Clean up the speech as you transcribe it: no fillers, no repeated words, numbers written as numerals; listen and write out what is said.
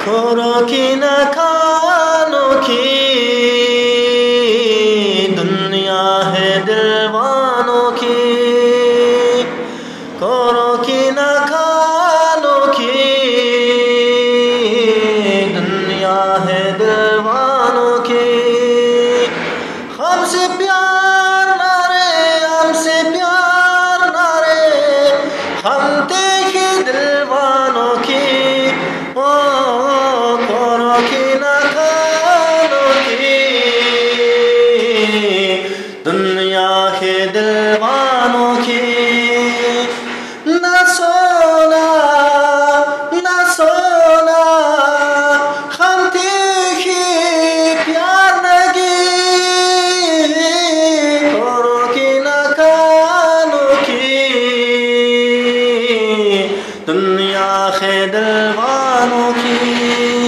करो की न खानो की दुनिया है दीवानों की, करो की न खानो की दुनिया है दीवानों की। हमसे प्यार ना रे, हमसे प्यार ना रे, हम देखे दिलवानों की। ओ करो की न खानो की दुनिया है दिलवानों की। न सोना न सोना हम देखे प्यार लगी, करो की न खानो की दुनिया है दिलवानों की।